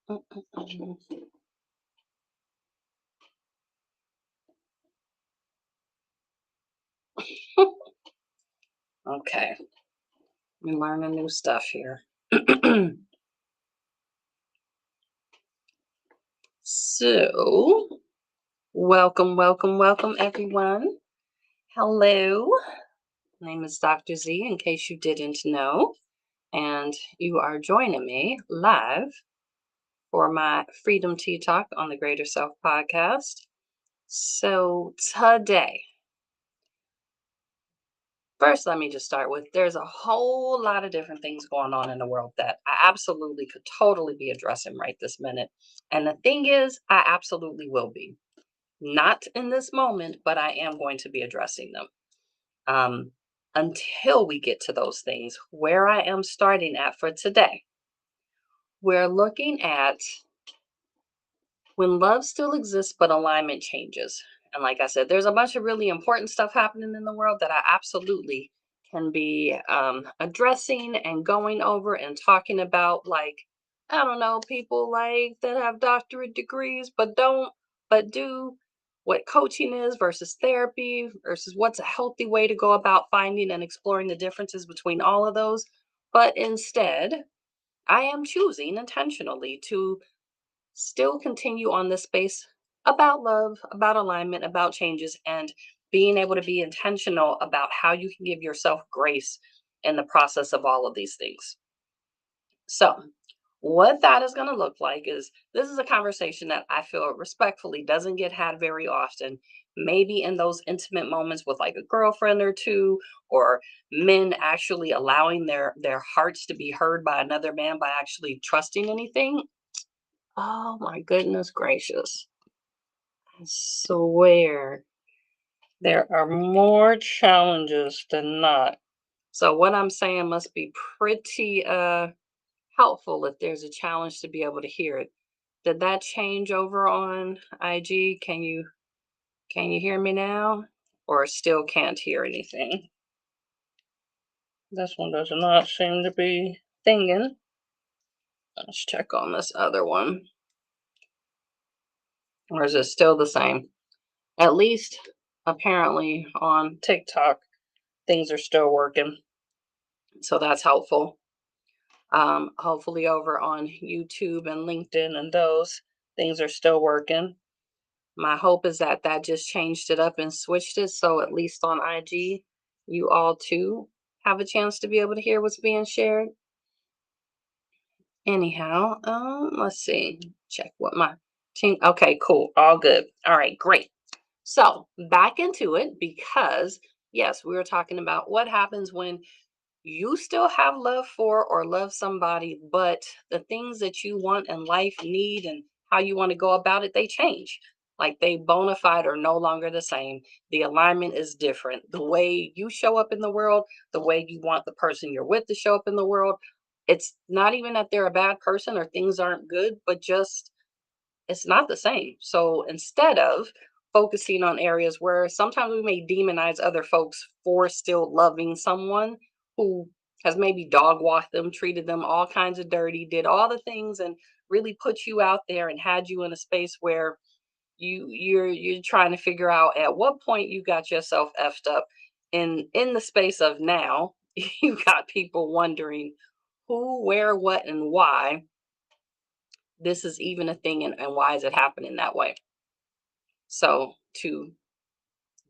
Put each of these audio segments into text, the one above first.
Mm, mm, mm. Okay, I'm learning new stuff here. So, welcome, welcome, welcome, everyone. Hello, my name is Dr. Z, in case you didn't know, and you are joining me live for my Freedom Tea Talk on the Greater Self podcast. So, today, first, let me just start with there's a whole lot of different things going on in the world that I absolutely could totally be addressing right this minute. And the thing is, I absolutely will be. Not in this moment, but I am going to be addressing them. Um, until we get to those things, where I am starting at for today, we're looking at when love still exists, but alignment changes. And like I said, there's a bunch of really important stuff happening in the world that I absolutely can be addressing and going over and talking about. Like, I don't know, people like that have doctorate degrees, but do what coaching is versus therapy versus what's a healthy way to go about finding and exploring the differences between all of those. But instead, I am choosing intentionally to still continue on this space about love, about alignment, about changes, and being able to be intentional about how you can give yourself grace in the process of all of these things. So, what that is going to look like is this is a conversation that I feel respectfully doesn't get had very often. Maybe in those intimate moments with like a girlfriend or two, or men actually allowing their hearts to be heard by another man by actually trusting anything. Oh my goodness gracious. I swear there are more challenges than not. So what I'm saying must be pretty helpful if there's a challenge to be able to hear it. Did that change over on IG? Can you hear me now? Or still can't hear anything? This one does not seem to be thinking. Let's check on this other one. Or is it still the same? At least apparently on TikTok, things are still working. So that's helpful. Hopefully over on YouTube and LinkedIn and those things are still working. My hope is that that just changed it up and switched it. So at least on IG, you all too have a chance to be able to hear what's being shared. Anyhow, let's see. Check what my team. Okay, cool. All good. All right, great. So back into it because yes, we were talking about what happens when you still have love for or love somebody, but the things that you want in life, need, and how you want to go about it, they change. Like they bona fide are no longer the same. The alignment is different. The way you show up in the world, the way you want the person you're with to show up in the world, it's not even that they're a bad person or things aren't good, but just it's not the same. So instead of focusing on areas where sometimes we may demonize other folks for still loving someone who has maybe dog walked them, treated them all kinds of dirty, did all the things and really put you out there and had you in a space where you're trying to figure out at what point you got yourself effed up in the space of now you got people wondering who, where, what, and why this is even a thing and why is it happening that way. So to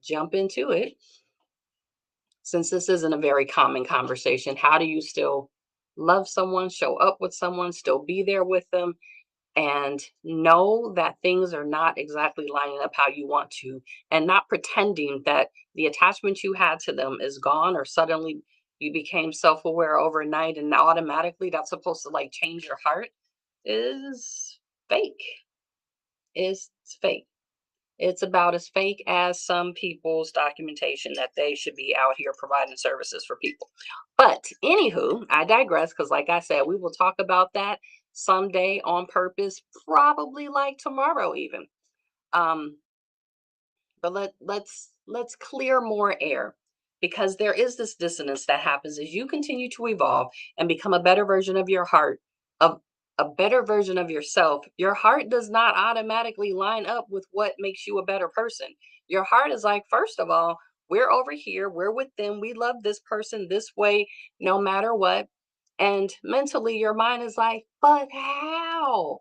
jump into it, since this isn't a very common conversation, how do you still love someone, show up with someone, still be there with them, and know that things are not exactly lining up how you want to, and not pretending that the attachment you had to them is gone or suddenly you became self-aware overnight and now automatically that's supposed to like change your heart is fake. Is fake. It's about as fake as some people's documentation that they should be out here providing services for people. But anywho, I digress because, like I said, we will talk about that someday on purpose, probably like tomorrow even. Um, but let's clear more air because there is this dissonance that happens as you continue to evolve and become a better version of your heart of a better version of yourself, your heart does not automatically line up with what makes you a better person. Your heart is like, first of all, we're over here, we're with them, we love this person this way, no matter what. And mentally, your mind is like, but how?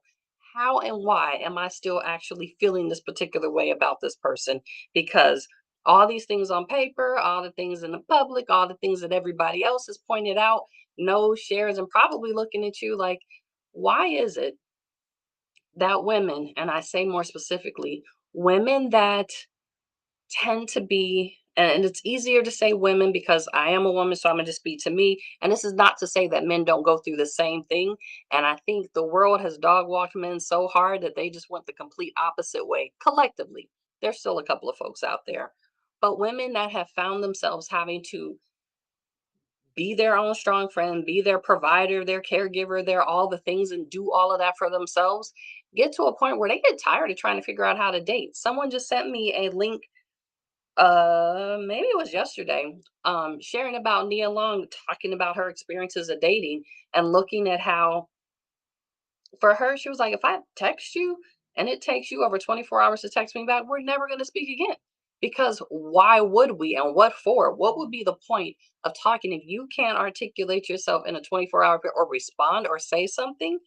How and why am I still actually feeling this particular way about this person? Because all these things on paper, all the things in the public, all the things that everybody else has pointed out, knows, shares, and probably looking at you like, why is it that women, and I say more specifically, women that tend to be, and it's easier to say women because I am a woman, so I'm gonna just speak to me. And this is not to say that men don't go through the same thing. And I think the world has dog walked men so hard that they just went the complete opposite way collectively. There's still a couple of folks out there. But women that have found themselves having to be their own strong friend, be their provider, their caregiver, their all the things, and do all of that for themselves, get to a point where they get tired of trying to figure out how to date. Someone just sent me a link, maybe it was yesterday, sharing about Nia Long talking about her experiences of dating and looking at how for her, she was like, if I text you and it takes you over 24 hours to text me back, we're never going to speak again. Because why would we and what for? What would be the point of talking if you can't articulate yourself in a 24-hour period or respond or say something?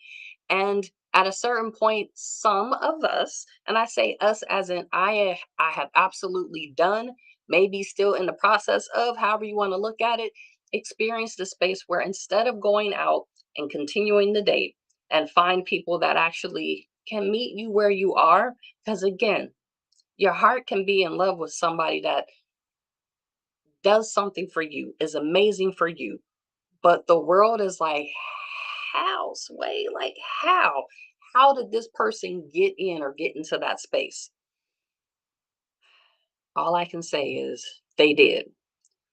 And at a certain point, some of us, and I say us as in I have absolutely done, maybe still in the process of, however you want to look at it, experience the space where instead of going out and continuing the date and find people that actually can meet you where you are, because again, your heart can be in love with somebody that does something for you, is amazing for you, but the world is like, how, Sway? Like, how? How did this person get in or get into that space? All I can say is they did.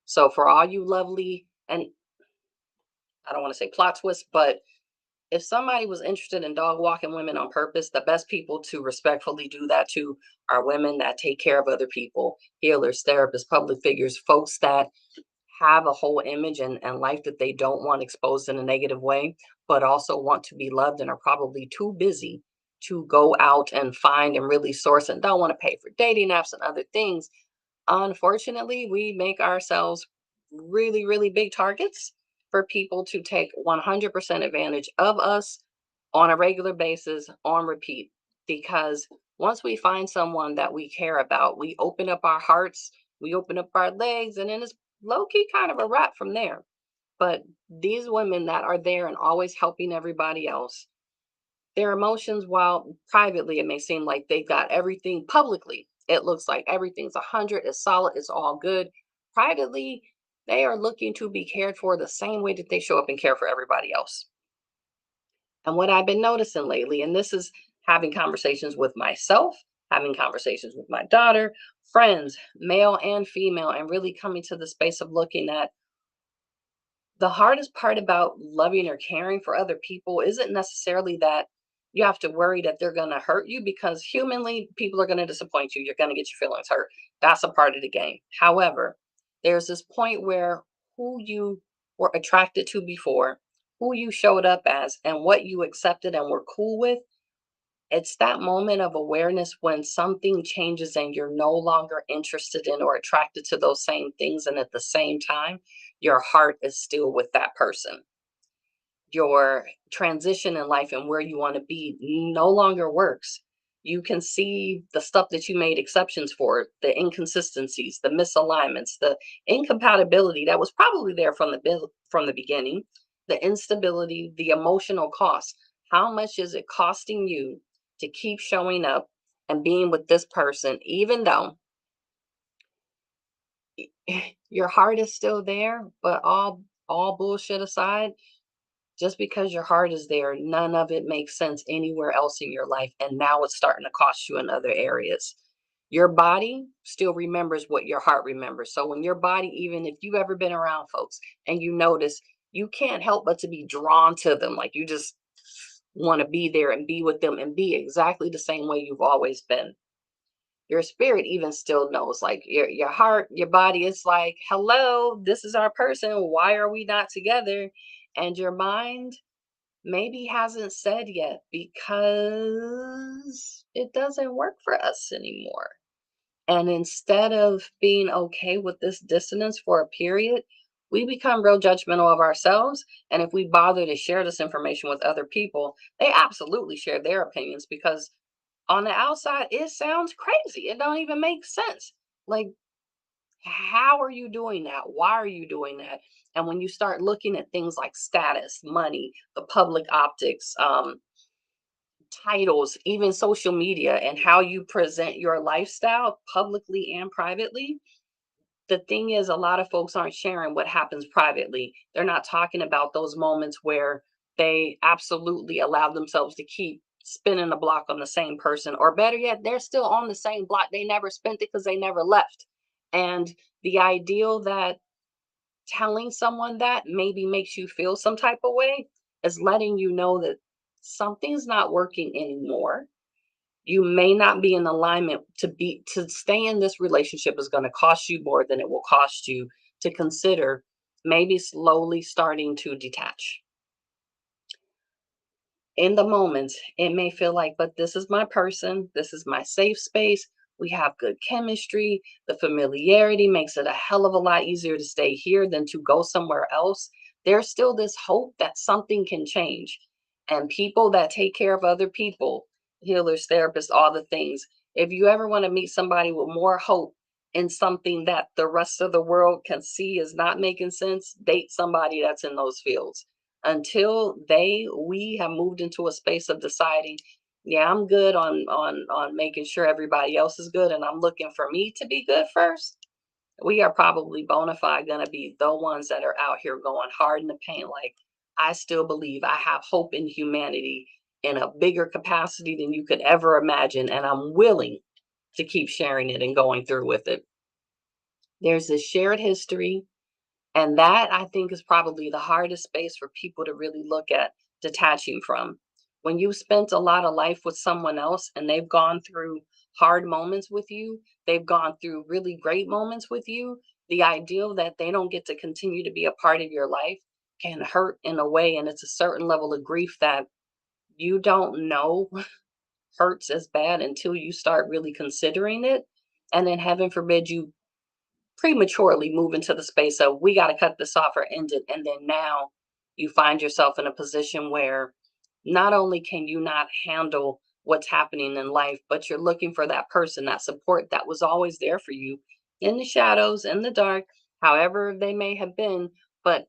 So, for all you lovely, and I don't want to say plot twist, but if somebody was interested in dog walking women on purpose, the best people to respectfully do that to are women that take care of other people, healers, therapists, public figures, folks that have a whole image and life that they don't want exposed in a negative way, but also want to be loved and are probably too busy to go out and find and really source and don't want to pay for dating apps and other things. Unfortunately, we make ourselves really, really big targets for people to take 100% advantage of us on a regular basis on repeat. Because once we find someone that we care about, we open up our hearts, we open up our legs, and then it's low key kind of a wrap from there. But these women that are there and always helping everybody else, their emotions, while privately it may seem like they've got everything, publicly it looks like everything's 100, it's solid, it's all good. Privately, they are looking to be cared for the same way that they show up and care for everybody else. And what I've been noticing lately, and this is having conversations with myself, having conversations with my daughter, friends, male and female, and really coming to the space of looking at the hardest part about loving or caring for other people isn't necessarily that you have to worry that they're going to hurt you, because humanly people are going to disappoint you, you're going to get your feelings hurt. That's a part of the game. However, there's this point where who you were attracted to before, who you showed up as, and what you accepted and were cool with, it's that moment of awareness when something changes and you're no longer interested in or attracted to those same things. And at the same time, your heart is still with that person. Your transition in life and where you want to be no longer works. You can see the stuff that you made exceptions for, the inconsistencies, the misalignments, the incompatibility that was probably there from the beginning, the instability, the emotional cost. How much is it costing you to keep showing up and being with this person, even though your heart is still there, but all bullshit aside, just because your heart is there, none of it makes sense anywhere else in your life. And now it's starting to cost you in other areas. Your body still remembers what your heart remembers. So when your body, even if you've ever been around folks and you notice, you can't help but to be drawn to them. Like you just want to be there and be with them and be exactly the same way you've always been. Your spirit even still knows, like your heart, your body is like, hello, this is our person. Why are we not together? And your mind, maybe hasn't said yet because it doesn't work for us anymore. And instead of being okay with this dissonance for a period, we become real judgmental of ourselves. And if we bother to share this information with other people, they absolutely share their opinions because on the outside, it sounds crazy. It don't even make sense. Like, how are you doing that? Why are you doing that? And when you start looking at things like status, money, the public optics, titles, even social media, and how you present your lifestyle publicly and privately, the thing is, a lot of folks aren't sharing what happens privately. They're not talking about those moments where they absolutely allow themselves to keep spinning the block on the same person, or better yet, they're still on the same block. They never spent it because they never left. And the ideal that telling someone that maybe makes you feel some type of way is letting you know that something's not working anymore. You may not be in alignment. To stay in this relationship is going to cost you more than it will cost you to consider maybe slowly starting to detach. In the moment, it may feel like, but this is my person, this is my safe space. We have good chemistry. The familiarity makes it a hell of a lot easier to stay here than to go somewhere else. There's still this hope that something can change. And people that take care of other people, healers, therapists, all the things, if you ever want to meet somebody with more hope in something that the rest of the world can see is not making sense, date somebody that's in those fields. Until we have moved into a space of deciding, yeah, I'm good on making sure everybody else is good and I'm looking for me to be good first, we are probably bona fide going to be the ones that are out here going hard in the paint. Like, I still believe I have hope in humanity in a bigger capacity than you could ever imagine, and I'm willing to keep sharing it and going through with it. There's this shared history, and that, I think, is probably the hardest space for people to really look at detaching from. When you've spent a lot of life with someone else and they've gone through hard moments with you, they've gone through really great moments with you, the ideal that they don't get to continue to be a part of your life can hurt in a way. And it's a certain level of grief that you don't know hurts as bad until you start really considering it. And then, heaven forbid, you prematurely move into the space of, we got to cut this off or end it. And then now you find yourself in a position where not only can you not handle what's happening in life, but you're looking for that person, that support that was always there for you in the shadows, in the dark, however they may have been. But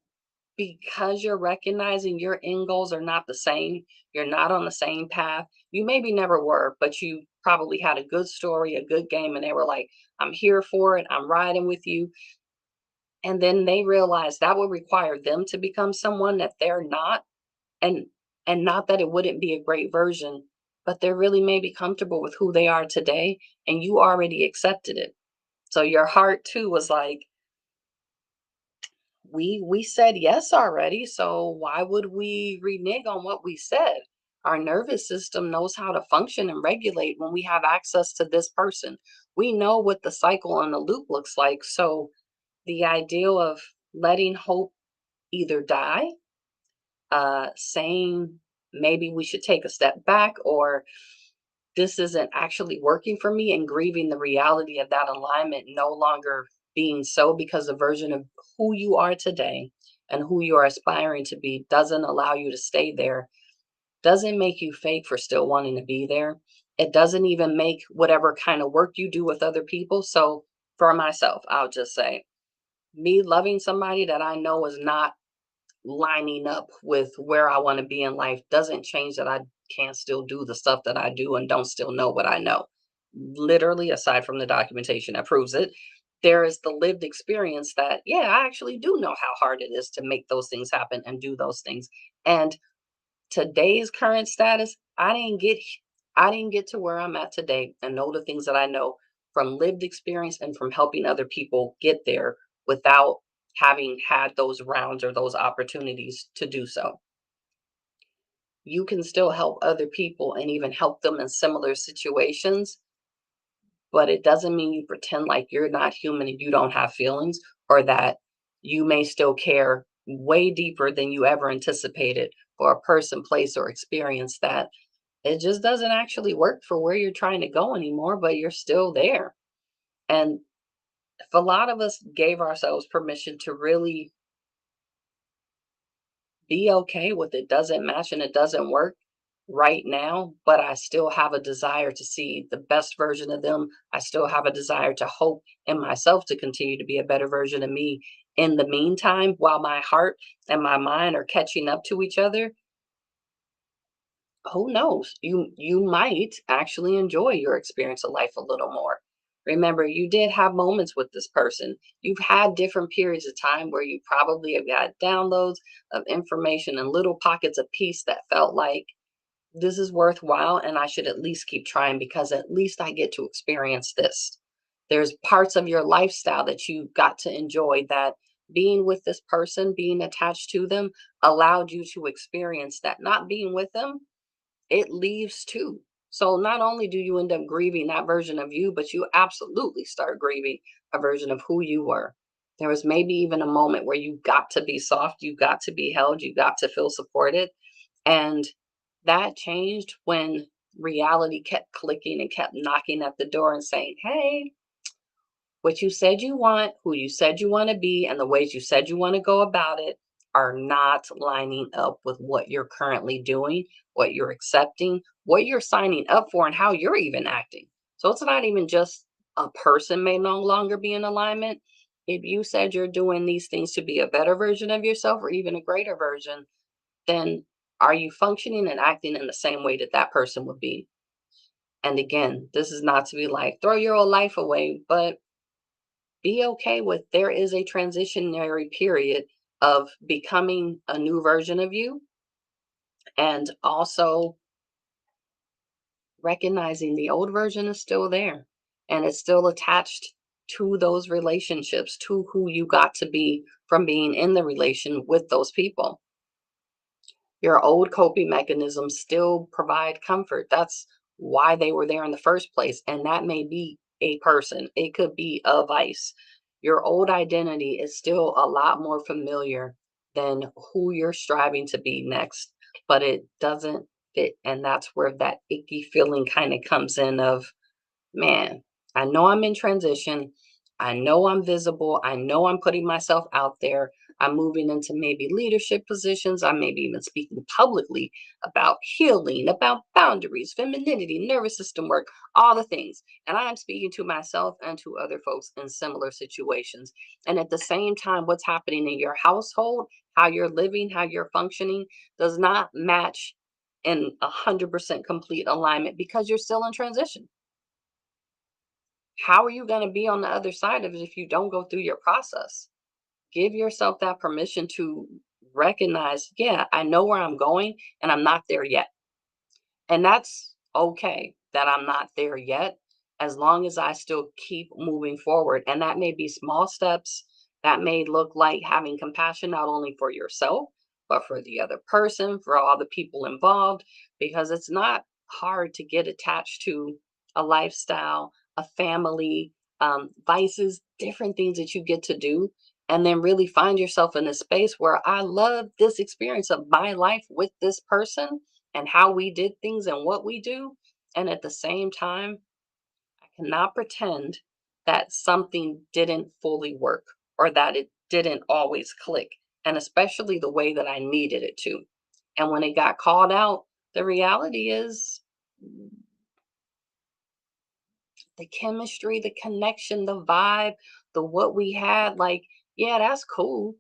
because you're recognizing your end goals are not the same, you're not on the same path. You maybe never were, but you probably had a good story, a good game, and they were like, I'm here for it, I'm riding with you. And then they realize that would require them to become someone that they're not. And not that it wouldn't be a great version, but they're really maybe comfortable with who they are today, and you already accepted it. So your heart too was like, we said yes already, so why would we renege on what we said? Our nervous system knows how to function and regulate when we have access to this person. We know what the cycle and the loop looks like. So the ideal of letting hope either die, saying maybe we should take a step back, or this isn't actually working for me, and grieving the reality of that alignment no longer being so, because the version of who you are today and who you are aspiring to be doesn't allow you to stay there, doesn't make you fake for still wanting to be there. It doesn't even make whatever kind of work you do with other people. So for myself, I'll just say, me loving somebody that I know is not lining up with where I want to be in life doesn't change that I can't still do the stuff that I do and don't still know what I know. Literally, aside from the documentation that proves it, there is the lived experience that, yeah, I actually do know how hard it is to make those things happen and do those things. And today's current status, I didn't get to where I'm at today and know the things that I know from lived experience and from helping other people get there without having had those rounds or those opportunities to do so. You can still help other people and even help them in similar situations, but it doesn't mean you pretend like you're not human and you don't have feelings, or that you may still care way deeper than you ever anticipated for a person, place, or experience that it just doesn't actually work for where you're trying to go anymore, but you're still there. And if a lot of us gave ourselves permission to really be okay with it doesn't match and it doesn't work right now, but I still have a desire to see the best version of them. I still have a desire to hope in myself to continue to be a better version of me in the meantime, while my heart and my mind are catching up to each other. Who knows? You might actually enjoy your experience of life a little more. Remember, you did have moments with this person. You've had different periods of time where you probably have got downloads of information and little pockets of peace that felt like this is worthwhile and I should at least keep trying because at least I get to experience this. There's parts of your lifestyle that you got to enjoy that being with this person, being attached to them, allowed you to experience that. Not being with them, it leaves too. So not only do you end up grieving that version of you, but you absolutely start grieving a version of who you were. There was maybe even a moment where you got to be soft, you got to be held, you got to feel supported. And that changed when reality kept clicking and kept knocking at the door and saying, hey, what you said you want, who you said you want to be, and the ways you said you want to go about it are not lining up with what you're currently doing, what you're accepting, what you're signing up for, and how you're even acting. So it's not even just a person may no longer be in alignment. If you said you're doing these things to be a better version of yourself or even a greater version, then are you functioning and acting in the same way that that person would be? And again, this is not to be like throw your old life away, but be okay with there is a transitionary period of becoming a new version of you, and also recognizing the old version is still there and it's still attached to those relationships, to who you got to be from being in the relation with those people. Your old coping mechanisms still provide comfort. That's why they were there in the first place. And that may be a person, it could be a vice. Your old identity is still a lot more familiar than who you're striving to be next, but it doesn't fit. And that's where that icky feeling kind of comes in of, man, I know I'm in transition. I know I'm visible. I know I'm putting myself out there. I'm moving into maybe leadership positions. I may be even speaking publicly about healing, about boundaries, femininity, nervous system work, all the things. And I'm speaking to myself and to other folks in similar situations. And at the same time, what's happening in your household, how you're living, how you're functioning does not match in 100% complete alignment because you're still in transition. How are you going to be on the other side of it if you don't go through your process? Give yourself that permission to recognize, yeah, I know where I'm going and I'm not there yet. And that's okay that I'm not there yet, as long as I still keep moving forward. And that may be small steps. That may look like having compassion not only for yourself, but for the other person, for all the people involved, because it's not hard to get attached to a lifestyle, a family, vices, different things that you get to do. And then really find yourself in a space where I love this experience of my life with this person and how we did things and what we do. And at the same time, I cannot pretend that something didn't fully work or that it didn't always click, and especially the way that I needed it to. And when it got called out, the reality is the chemistry, the connection, the vibe, the what we had, like, yeah, that's cool.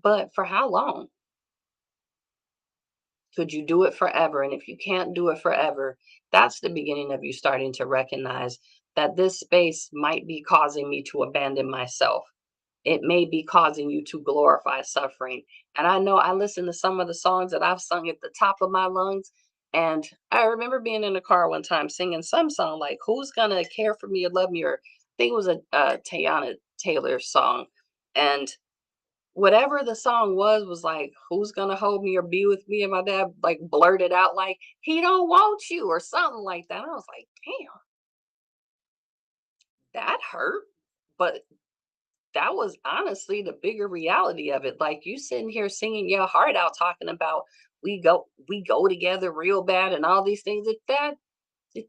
But for how long? Could you do it forever? And if you can't do it forever, that's the beginning of you starting to recognize that this space might be causing me to abandon myself. It may be causing you to glorify suffering. And I know I listen to some of the songs that I've sung at the top of my lungs. And I remember being in the car one time singing some song like, Who's Gonna Care for Me or Love Me? Or I think it was a Tayana Taylor song. And whatever the song was like, who's gonna hold me or be with me? And my dad like blurted out like, he don't want you or something like that. And I was like, damn, that hurt. But that was honestly the bigger reality of it. Like you sitting here singing your heart out, talking about we go together real bad and all these things. If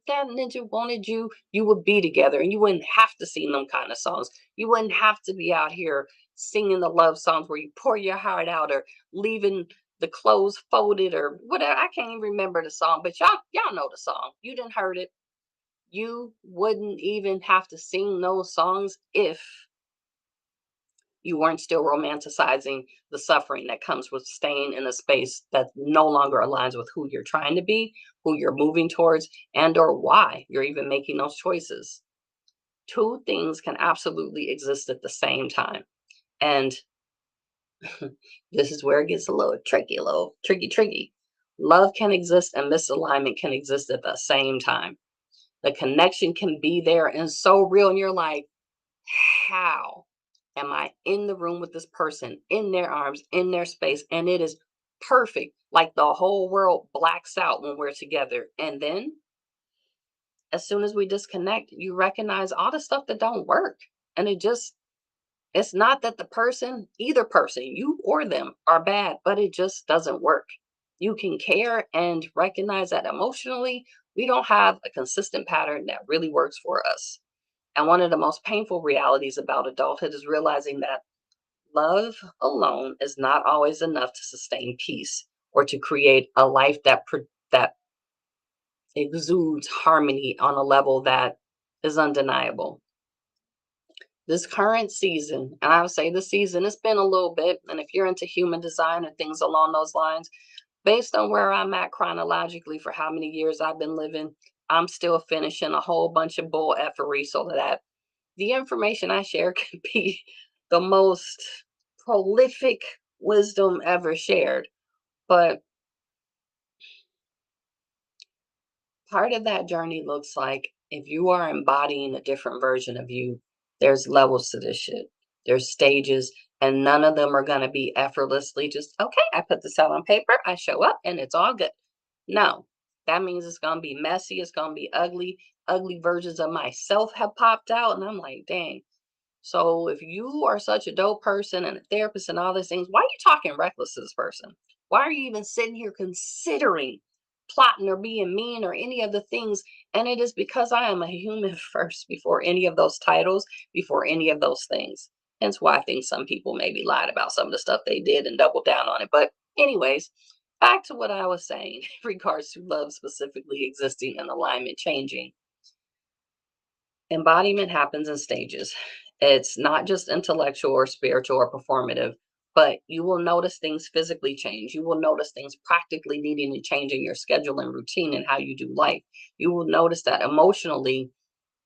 that ninja wanted you, you would be together and you wouldn't have to sing them kind of songs. You wouldn't have to be out here singing the love songs where you pour your heart out or leaving the clothes folded or whatever. I can't even remember the song, but y'all know the song. You didn't heard it. You wouldn't even have to sing those songs if you weren't still romanticizing the suffering that comes with staying in a space that no longer aligns with who you're trying to be, who you're moving towards, and or why you're even making those choices. Two things can absolutely exist at the same time. And this is where it gets a little tricky, a little tricky. Love can exist and misalignment can exist at the same time. The connection can be there and so real, and you're like, how am I in the room with this person, in their arms, in their space, and it is perfect. Like the whole world blacks out when we're together. And then as soon as we disconnect, you recognize all the stuff that don't work. And it's not that the person, either person, you or them, are bad, but it just doesn't work. You can care and recognize that emotionally, we don't have a consistent pattern that really works for us. And one of the most painful realities about adulthood is realizing that love alone is not always enough to sustain peace or to create a life that exudes harmony on a level that is undeniable. This current season, and I would say the season, it's been a little bit, and if you're into human design or things along those lines, based on where I'm at chronologically for how many years I've been living, I'm still finishing a whole bunch of bull effery so that the information I share can be the most prolific wisdom ever shared. But part of that journey looks like if you are embodying a different version of you, there's levels to this shit. There's stages, and none of them are going to be effortlessly just, okay, I put this out on paper, I show up, and it's all good. No, that means it's going to be messy, it's going to be ugly. Ugly versions of myself have popped out, and I'm like, dang. So if you are such a dope person and a therapist and all these things, why are you talking reckless to this person? Why are you even sitting here considering plotting or being mean or any of the things? And it is because I am a human first before any of those titles, before any of those things. Hence why I think some people maybe lied about some of the stuff they did and doubled down on it. But anyways, back to what I was saying in regards to love specifically existing and alignment changing. Embodiment happens in stages. It's not just intellectual or spiritual or performative, but you will notice things physically change. You will notice things practically needing to change in your schedule and routine and how you do life. You will notice that emotionally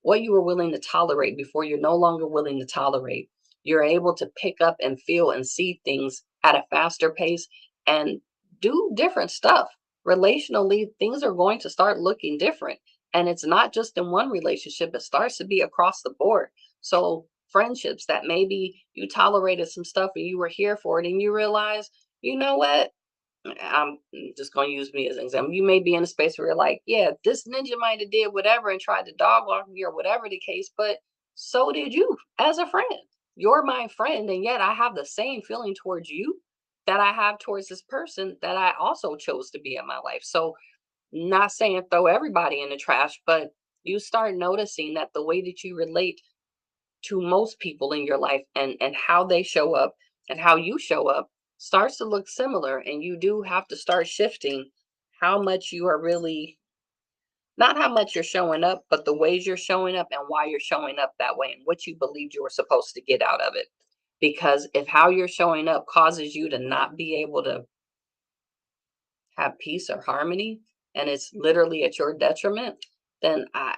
what you were willing to tolerate before you're no longer willing to tolerate. You're able to pick up and feel and see things at a faster pace and do different stuff. Relationally, things are going to start looking different. And it's not just in one relationship, it starts to be across the board. So, friendships that maybe you tolerated some stuff and you were here for it, and you realize, you know what? I'm just going to use me as an example. You may be in a space where you're like, yeah, this ninja might have did whatever and tried to dog walk me or whatever the case, but so did you as a friend. You're my friend, and yet I have the same feeling towards you that I have towards this person that I also chose to be in my life. So, not saying throw everybody in the trash, but you start noticing that the way that you relate to most people in your life and how they show up and how you show up starts to look similar, and you do have to start shifting how much you are really, not how much you're showing up, but the ways you're showing up and why you're showing up that way and what you believed you were supposed to get out of it. Because if how you're showing up causes you to not be able to have peace or harmony, and it's literally at your detriment, then I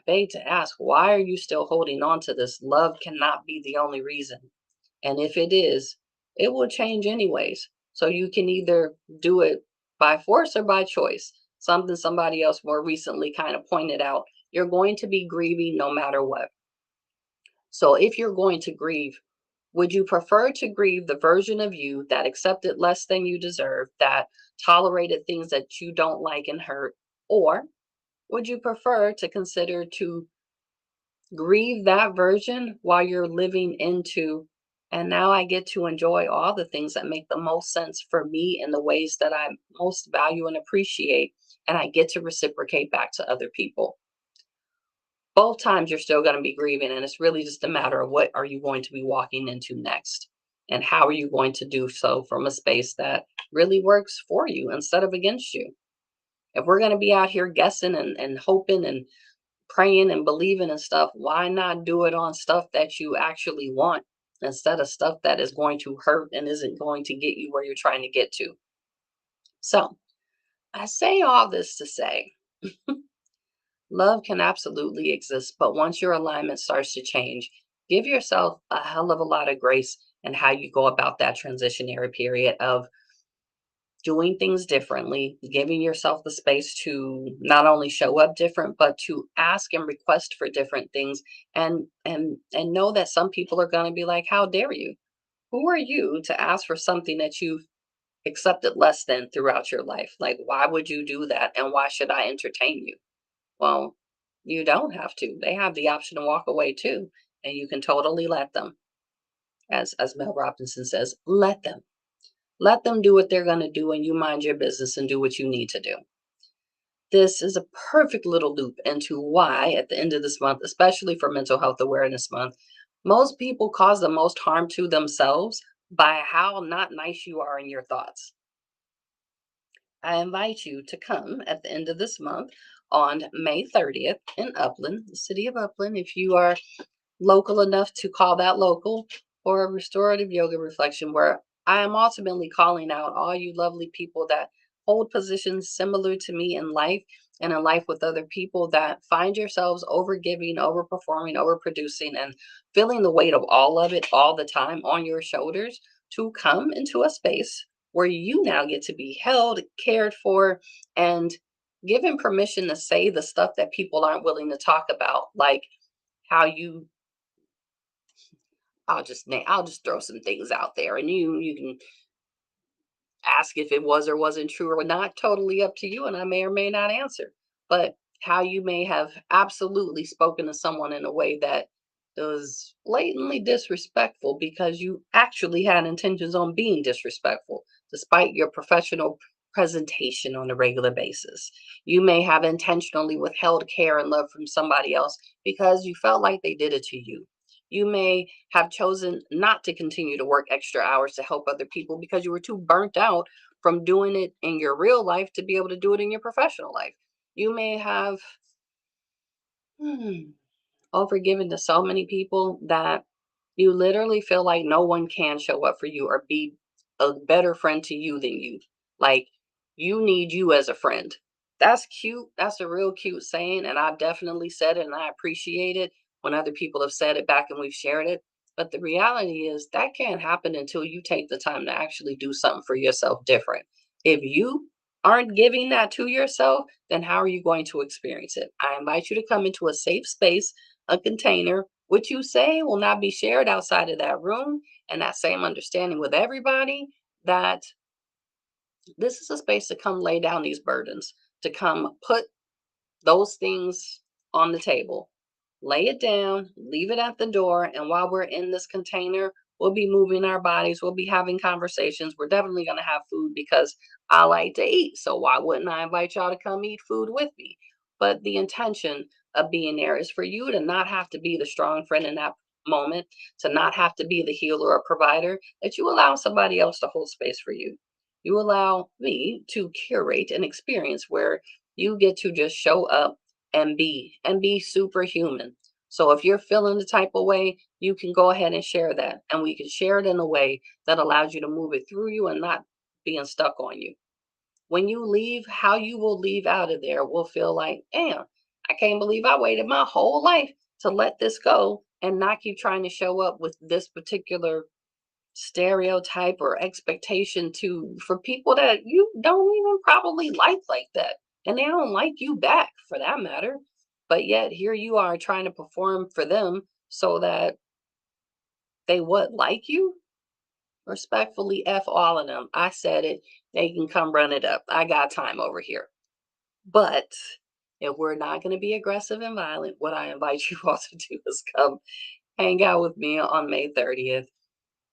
beg to ask, why are you still holding on to this? Love cannot be the only reason. And if it is, it will change anyways. So you can either do it by force or by choice. Something somebody else more recently kind of pointed out. You're going to be grieving no matter what. So if you're going to grieve, would you prefer to grieve the version of you that accepted less than you deserve, that tolerated things that you don't like and hurt? Or would you prefer to consider to grieve that version while you're living into And now I get to enjoy all the things that make the most sense for me in the ways that I most value and appreciate. And I get to reciprocate back to other people. Both times you're still going to be grieving. And it's really just a matter of what are you going to be walking into next? And how are you going to do so from a space that really works for you instead of against you? If we're going to be out here guessing and hoping and praying and believing and stuff, why not do it on stuff that you actually want instead of stuff that is going to hurt and isn't going to get you where you're trying to get to? So, I say all this to say love can absolutely exist, but once your alignment starts to change, give yourself a hell of a lot of grace in how you go about that transitionary period of doing things differently, giving yourself the space to not only show up different, but to ask and request for different things and know that some people are going to be like, how dare you? Who are you to ask for something that you've accepted less than throughout your life? Like, why would you do that? And why should I entertain you? Well, you don't have to. They have the option to walk away too. And you can totally let them. As Mel Robinson says, let them. Let them do what they're going to do, and you mind your business and do what you need to do. This is a perfect little loop into why, at the end of this month, especially for Mental Health Awareness Month, most people cause the most harm to themselves by how not nice you are in your thoughts. I invite you to come at the end of this month on May 30th in Upland, the city of Upland. If you are local enough to call that local, or a restorative yoga reflection where I am ultimately calling out all you lovely people that hold positions similar to me in life and in life with other people that find yourselves overgiving, overperforming, overproducing, and feeling the weight of all of it all the time on your shoulders to come into a space where you now get to be held, cared for, and given permission to say the stuff that people aren't willing to talk about, like how you I'll just throw some things out there and you can ask if it was or wasn't true or not, totally up to you, and I may or may not answer. But how you may have absolutely spoken to someone in a way that was blatantly disrespectful because you actually had intentions on being disrespectful, despite your professional presentation on a regular basis. You may have intentionally withheld care and love from somebody else because you felt like they did it to you. You may have chosen not to continue to work extra hours to help other people because you were too burnt out from doing it in your real life to be able to do it in your professional life. You may have hmm, overgiven to so many people that you literally feel like no one can show up for you or be a better friend to you than you. Like you need you as a friend. That's cute. That's a real cute saying. And I've definitely said it and I appreciate it when other people have said it back and we've shared it. But the reality is that can't happen until you take the time to actually do something for yourself different. If you aren't giving that to yourself, then how are you going to experience it? I invite you to come into a safe space, a container. What you say will not be shared outside of that room, and that same understanding with everybody that this is a space to come lay down these burdens, to come put those things on the table. Lay it down, leave it at the door, and while we're in this container, we'll be moving our bodies, we'll be having conversations. We're definitely going to have food because I like to eat. So why wouldn't I invite y'all to come eat food with me? But the intention of being there is for you to not have to be the strong friend in that moment, to not have to be the healer or provider, that you allow somebody else to hold space for you. You allow me to curate an experience where you get to just show up and be superhuman. So if you're feeling the type of way, you can go ahead and share that. And we can share it in a way that allows you to move it through you and not being stuck on you. When you leave, how you will leave out of there will feel like, damn, I can't believe I waited my whole life to let this go and not keep trying to show up with this particular stereotype or expectation to for people that you don't even probably like that, and they don't like you back for that matter, but yet here you are trying to perform for them so that they would like you. Respectfully, f all of them. I said it. They can come run it up. I got time over here. But if we're not going to be aggressive and violent, what I invite you all to do is come hang out with me on May 30th.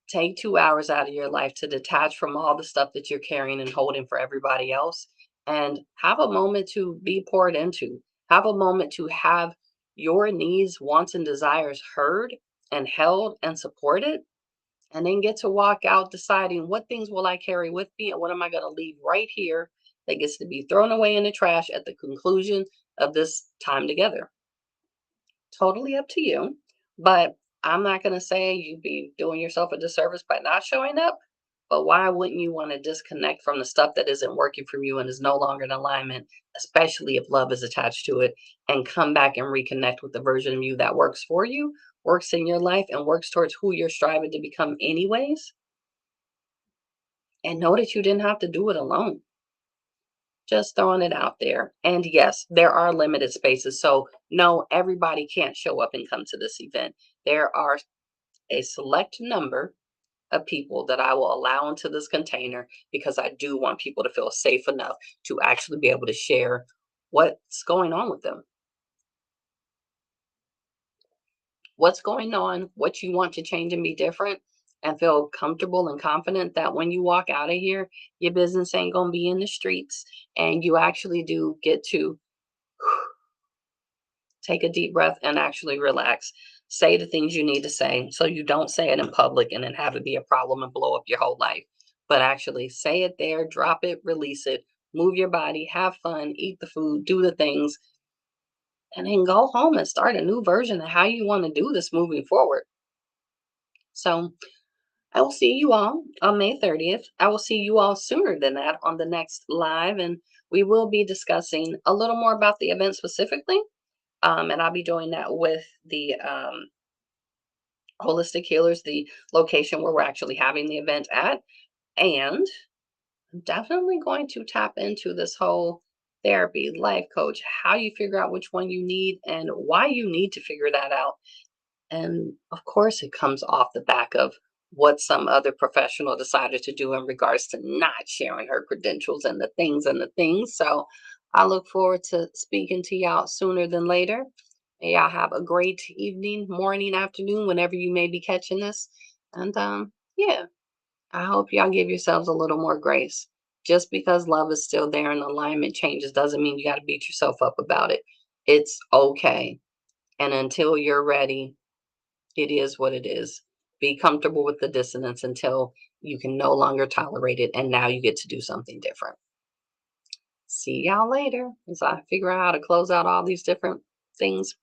Take 2 hours out of your life to detach from all the stuff that you're carrying and holding for everybody else, and have a moment to be poured into. Have a moment to have your needs, wants, and desires heard and held and supported, and then get to walk out deciding what things will I carry with me and what am I going to leave right here that gets to be thrown away in the trash at the conclusion of this time together. Totally up to you. But I'm not going to say you'd be doing yourself a disservice by not showing up. But why wouldn't you want to disconnect from the stuff that isn't working for you and is no longer in alignment, especially if love is attached to it, and come back and reconnect with the version of you that works for you, works in your life, and works towards who you're striving to become, anyways? And know that you didn't have to do it alone. Just throwing it out there. And yes, there are limited spaces. So, no, everybody can't show up and come to this event. There are a select number of people that I will allow into this container because I do want people to feel safe enough to actually be able to share what's going on with them, what's going on, what you want to change and be different, and feel comfortable and confident that when you walk out of here, your business ain't going to be in the streets, and you actually do get to take a deep breath and actually relax. Say the things you need to say so you don't say it in public and then have it be a problem and blow up your whole life. But actually say it there, drop it, release it, move your body, have fun, eat the food, do the things, and then go home and start a new version of how you want to do this moving forward. So I will see you all on May 30th. I will see you all sooner than that on the next live, and we will be discussing a little more about the event specifically. And I'll be doing that with the Holistic Healers, the location where we're actually having the event at. And I'm definitely going to tap into this whole therapy, life coach, how you figure out which one you need and why you need to figure that out. And of course, it comes off the back of what some other professional decided to do in regards to not sharing her credentials and the things and the things. So I look forward to speaking to y'all sooner than later. And y'all have a great evening, morning, afternoon, whenever you may be catching this. And yeah, I hope y'all give yourselves a little more grace. Just because love is still there and alignment changes doesn't mean you got to beat yourself up about it. It's okay. And until you're ready, it is what it is. Be comfortable with the dissonance until you can no longer tolerate it. And now you get to do something different. See y'all later as I figure out how to close out all these different things.